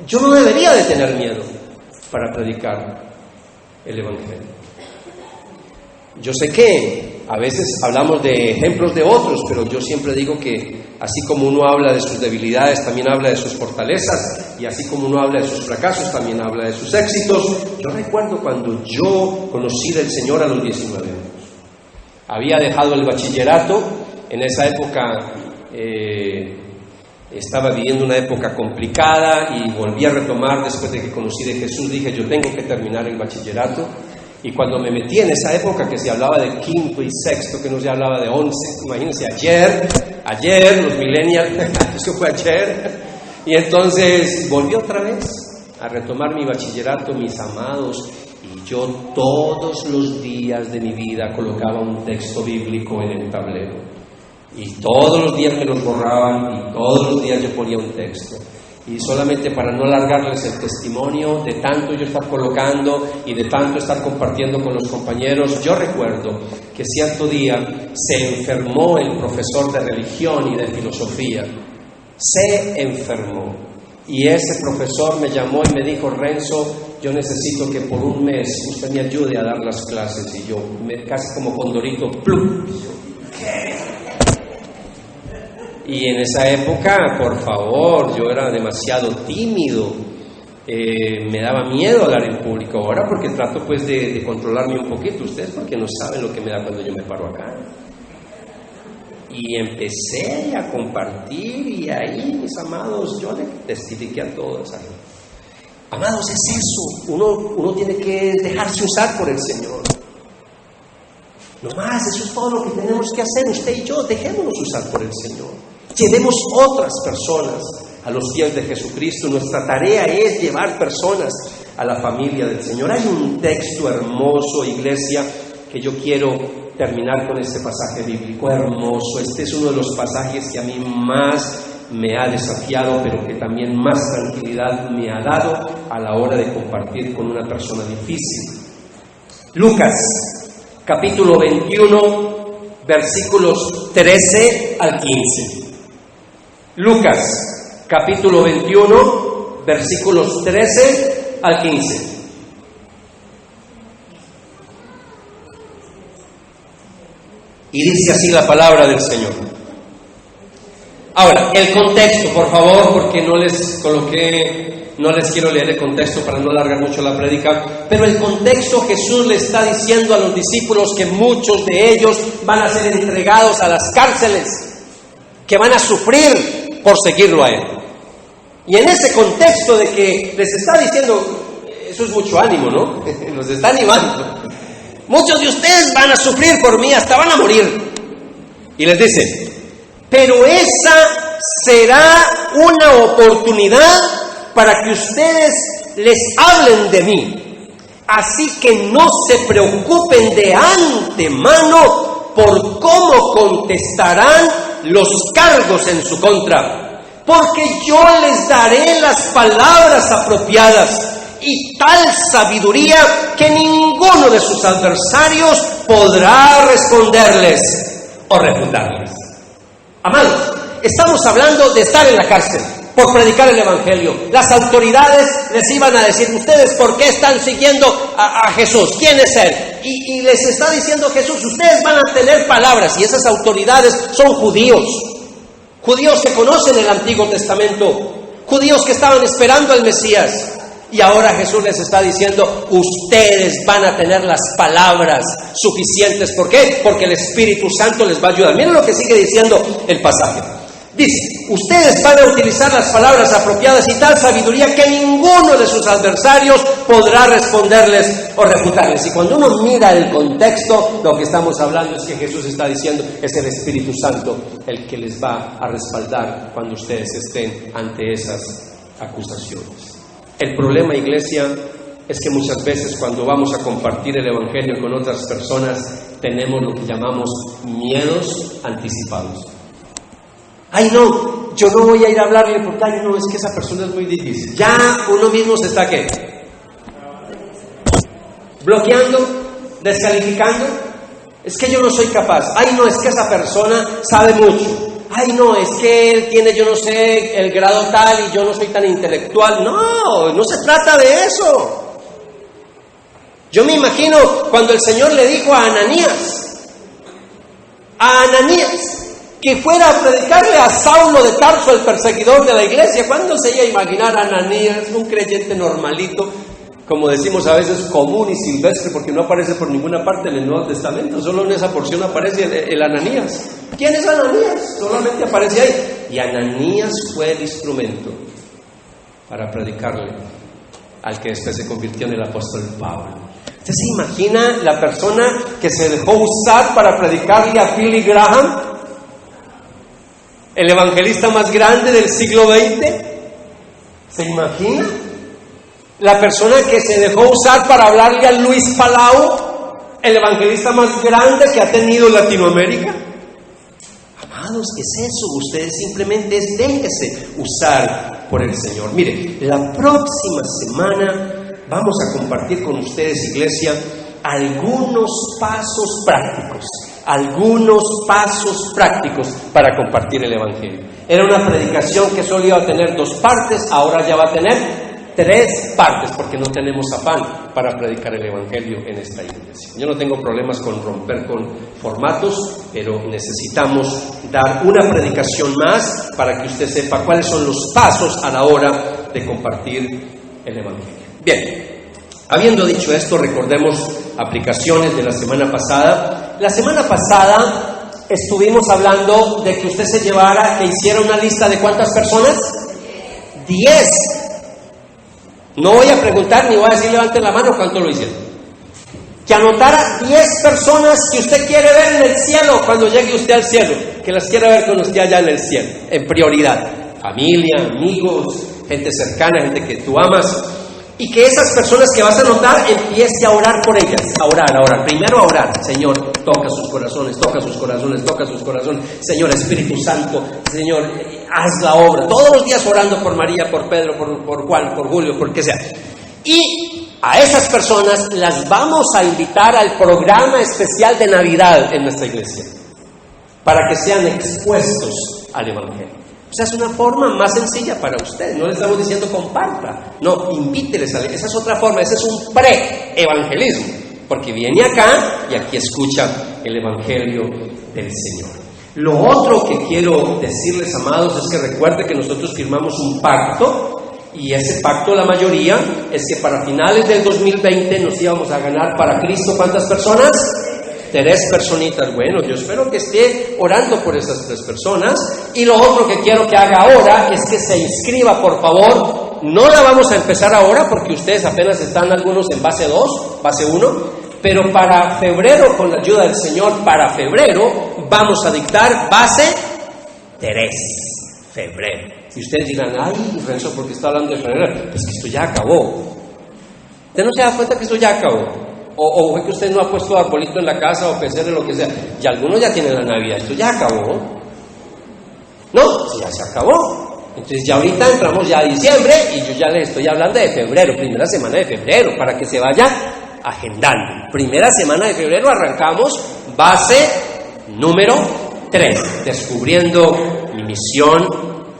Speaker 1: yo no debería de tener miedo para predicar el Evangelio. Yo sé que a veces hablamos de ejemplos de otros, pero yo siempre digo que así como uno habla de sus debilidades, también habla de sus fortalezas, y así como uno habla de sus fracasos, también habla de sus éxitos. Yo recuerdo cuando yo conocí del Señor a los 19 años. Había dejado el bachillerato, en esa época estaba viviendo una época complicada y volví a retomar después de que conocí de Jesús. Dije, yo tengo que terminar el bachillerato. Y cuando me metí en esa época que se hablaba de quinto y sexto, que no se hablaba de 11, imagínense, ayer, los millennials, eso fue ayer, y entonces volví otra vez a retomar mi bachillerato, mis amados, y yo todos los días de mi vida colocaba un texto bíblico en el tablero, y todos los días me los borraban, y todos los días yo ponía un texto. Y solamente para no alargarles el testimonio de tanto yo estar colocando y de tanto estar compartiendo con los compañeros, yo recuerdo que cierto día se enfermó el profesor de religión y de filosofía. Se enfermó. Y ese profesor me llamó y me dijo, Renzo, yo necesito que por un mes usted me ayude a dar las clases. Y yo, casi como condorito, ¡plum! ¿Qué? Y en esa época, por favor, yo era demasiado tímido, me daba miedo hablar en público. Ahora porque trato pues de controlarme un poquito, ustedes porque no saben lo que me da cuando yo me paro acá. Y empecé a compartir y ahí, mis amados, yo le testifiqué a todos. Amados, es eso, uno tiene que dejarse usar por el Señor. No más, eso es todo lo que tenemos que hacer, usted y yo, dejémonos usar por el Señor. Llevemos otras personas a los pies de Jesucristo. Nuestra tarea es llevar personas a la familia del Señor. Hay un texto hermoso, iglesia, que yo quiero terminar con este pasaje bíblico hermoso. Este es uno de los pasajes que a mí más me ha desafiado, pero que también más tranquilidad me ha dado a la hora de compartir con una persona difícil. Lucas, capítulo 21, versículos 13 al 15. Lucas, capítulo 21, versículos 13 al 15. Y dice así la palabra del Señor. Ahora, el contexto, por favor, porque no les quiero leer el contexto para no alargar mucho la prédica, pero el contexto, Jesús le está diciendo a los discípulos que muchos de ellos van a ser entregados a las cárceles, que van a sufrir por seguirlo a Él. Y en ese contexto de que les está diciendo, eso es mucho ánimo, ¿no? Los está animando. Muchos de ustedes van a sufrir por mí, hasta van a morir. Y les dice, pero esa será una oportunidad para que ustedes les hablen de mí. Así que no se preocupen de antemano por cómo contestarán los cargos en su contra, porque yo les daré las palabras apropiadas y tal sabiduría que ninguno de sus adversarios podrá responderles o refutarles. Amados, estamos hablando de estar en la cárcel por predicar el Evangelio. Las autoridades les iban a decir, ¿ustedes por qué están siguiendo a Jesús? ¿Quién es Él? Y les está diciendo Jesús, ustedes van a tener palabras, y esas autoridades son judíos que conocen el Antiguo Testamento, judíos que estaban esperando al Mesías. Y ahora Jesús les está diciendo, ustedes van a tener las palabras suficientes. ¿Por qué? Porque el Espíritu Santo les va a ayudar. Miren lo que sigue diciendo el pasaje. Dice, ustedes van a utilizar las palabras apropiadas y tal sabiduría que ninguno de sus adversarios podrá responderles o refutarles. Y cuando uno mira el contexto, lo que estamos hablando es que Jesús está diciendo, es el Espíritu Santo el que les va a respaldar cuando ustedes estén ante esas acusaciones. El problema, iglesia, es que muchas veces cuando vamos a compartir el Evangelio con otras personas, tenemos lo que llamamos miedos anticipados. Ay, no, yo no voy a ir a hablarle porque, ay, no, es que esa persona es muy difícil. Ya uno mismo se está, ¿qué? Bloqueando, descalificando. Es que yo no soy capaz. Ay, no, es que esa persona sabe mucho. Ay, no, es que él tiene, yo no sé, el grado tal y yo no soy tan intelectual. No, no se trata de eso. Yo me imagino cuando el Señor le dijo a Ananías, a Ananías que fuera a predicarle a Saulo de Tarso, el perseguidor de la iglesia. ¿Cuándo se iba a imaginar a Ananías, un creyente normalito, como decimos a veces, común y silvestre, porque no aparece por ninguna parte en el Nuevo Testamento? Solo en esa porción aparece el Ananías. ¿Quién es Ananías? Solamente aparece ahí. Y Ananías fue el instrumento para predicarle al que después se convirtió en el apóstol Pablo. ¿Usted se imagina la persona que se dejó usar para predicarle a Billy Graham, el evangelista más grande del siglo XX? ¿Se imagina? La persona que se dejó usar para hablarle a Luis Palau, el evangelista más grande que ha tenido Latinoamérica. Amados, ¿qué es eso? Ustedes simplemente déjense usar por el Señor. Mire, la próxima semana vamos a compartir con ustedes, iglesia, algunos pasos prácticos para compartir el evangelio. Era una predicación que solo iba a tener 2 partes, ahora ya va a tener 3 partes, porque no tenemos afán para predicar el evangelio en esta iglesia. Yo no tengo problemas con romper con formatos, pero necesitamos dar una predicación más para que usted sepa cuáles son los pasos a la hora de compartir el evangelio. Bien, habiendo dicho esto, recordemos aplicaciones de la semana pasada. La semana pasada estuvimos hablando de que usted que hiciera una lista de ¿cuántas personas? 10. No voy a preguntar ni voy a decir levanten la mano cuánto lo hicieron. Que anotara 10 personas que usted quiere ver en el cielo cuando llegue usted al cielo, que las quiera ver con usted allá en el cielo, en prioridad. Familia, amigos, gente cercana, gente que tú amas. Y que esas personas que vas a anotar empiece a orar por ellas, a orar. Primero a orar. Señor, toca sus corazones. Señor, Espíritu Santo, Señor, haz la obra. Todos los días orando por María, por Pedro, por Juan, por Julio, por que sea. Y a esas personas las vamos a invitar al programa especial de Navidad en nuestra iglesia, para que sean expuestos al evangelio. O sea, es una forma más sencilla para usted. No le estamos diciendo comparta, no, invíteles a leer. Esa es otra forma, ese es un pre-evangelismo, porque viene acá y aquí escucha el evangelio del Señor. Lo otro que quiero decirles, amados, es que recuerde que nosotros firmamos un pacto, y ese pacto, la mayoría, es que para finales del 2020 nos íbamos a ganar para Cristo, ¿cuántas personas? 3 personitas. Bueno, yo espero que esté orando por esas 3 personas. Y lo otro que quiero que haga ahora es que se inscriba, por favor. No la vamos a empezar ahora porque ustedes apenas están algunos en base 2, base 1, pero para febrero, con la ayuda del Señor, para febrero vamos a dictar base 3, febrero. Y ustedes dirán, ay, Renzo, ¿por qué está hablando de febrero? Pues que esto ya acabó. ¿Usted no se da cuenta que esto ya acabó? O fue que usted no ha puesto arbolito en la casa o pesebre, lo que sea. Y algunos ya tienen la Navidad. Esto ya acabó. No, ya se acabó. Entonces ya ahorita entramos ya a diciembre y yo ya les estoy hablando de febrero, primera semana de febrero, para que se vaya agendando. Primera semana de febrero arrancamos base número 3, descubriendo mi misión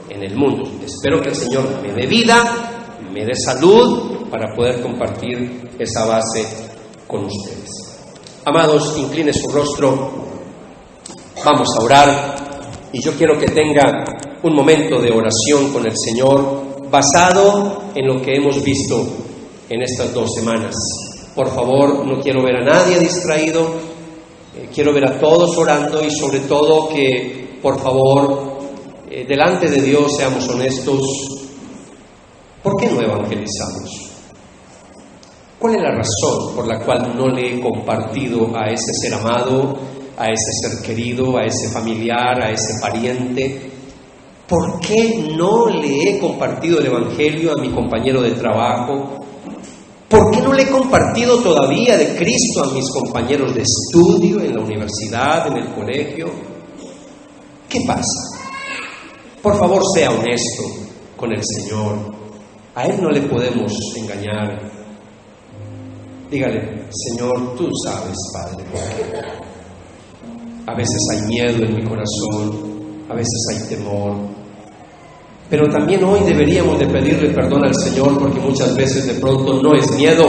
Speaker 1: en el mundo. Espero que el Señor me dé vida, me dé salud para poder compartir esa base con ustedes. Amados, incline su rostro, vamos a orar, y yo quiero que tenga un momento de oración con el Señor basado en lo que hemos visto en estas 2 semanas. Por favor, no quiero ver a nadie distraído, quiero ver a todos orando, y sobre todo que, por favor, delante de Dios seamos honestos. ¿Por qué no evangelizamos? ¿Cuál es la razón por la cual no le he compartido a ese ser amado, a ese ser querido, a ese familiar, a ese pariente? ¿Por qué no le he compartido el evangelio a mi compañero de trabajo? ¿Por qué no le he compartido todavía de Cristo a mis compañeros de estudio en la universidad, en el colegio? ¿Qué pasa? Por favor, sea honesto con el Señor. A Él no le podemos engañar. Dígale, Señor, tú sabes, Padre, porque a veces hay miedo en mi corazón, a veces hay temor, pero también hoy deberíamos de pedirle perdón al Señor, porque muchas veces de pronto no es miedo,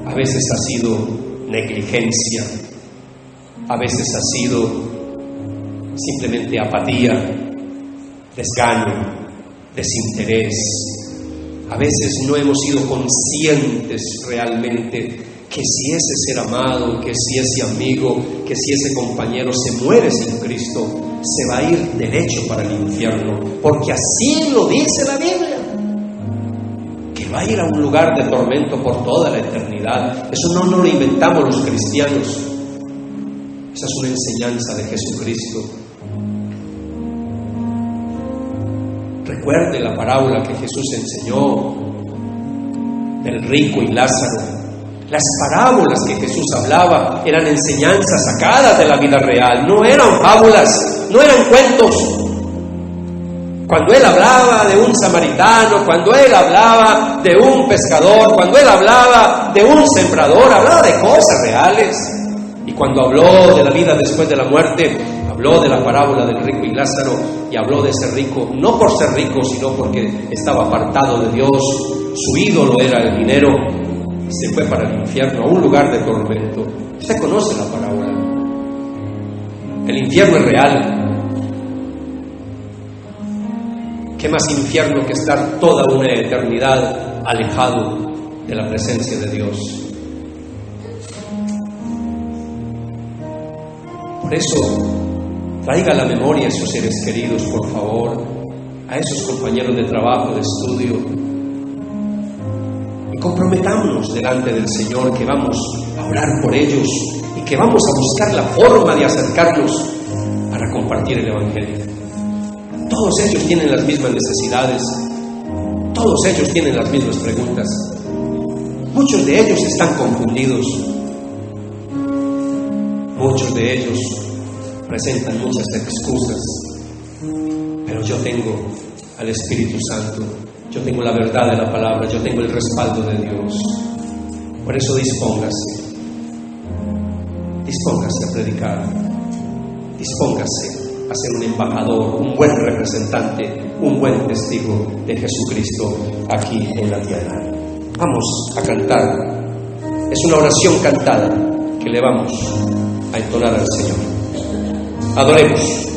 Speaker 1: a veces ha sido negligencia. A veces ha sido simplemente apatía, desgano, desinterés. A veces no hemos sido conscientes realmente que si ese ser amado, que si ese amigo, que si ese compañero se muere sin Cristo, se va a ir derecho para el infierno, porque así lo dice la Biblia, que va a ir a un lugar de tormento por toda la eternidad. Eso no lo inventamos los cristianos, esa es una enseñanza de Jesucristo. Recuerde la parábola que Jesús enseñó del rico y Lázaro. Las parábolas que Jesús hablaba eran enseñanzas sacadas de la vida real, no eran fábulas, no eran cuentos. Cuando Él hablaba de un samaritano, cuando Él hablaba de un pescador, cuando Él hablaba de un sembrador, hablaba de cosas reales. Y cuando habló de la vida después de la muerte, habló de la parábola del rico y Lázaro, y habló de ese rico, no por ser rico, sino porque estaba apartado de Dios, su ídolo era el dinero, y se fue para el infierno, a un lugar de tormento. Usted conoce la parábola. El infierno es real. ¿Qué más infierno que estar toda una eternidad alejado de la presencia de Dios? Por eso, traiga a la memoria a esos seres queridos, por favor, a esos compañeros de trabajo, de estudio, y comprometámonos delante del Señor que vamos a orar por ellos y que vamos a buscar la forma de acercarnos para compartir el Evangelio. Todos ellos tienen las mismas necesidades, todos ellos tienen las mismas preguntas. Muchos de ellos están confundidos, muchos de ellos presentan muchas excusas, pero yo tengo al Espíritu Santo, yo tengo la verdad de la palabra, yo tengo el respaldo de Dios. Por eso dispóngase a predicar, dispóngase a ser un embajador, un buen representante, un buen testigo de Jesucristo aquí en la tierra. Vamos a cantar, es una oración cantada que le vamos a entonar al Señor. Adoremos.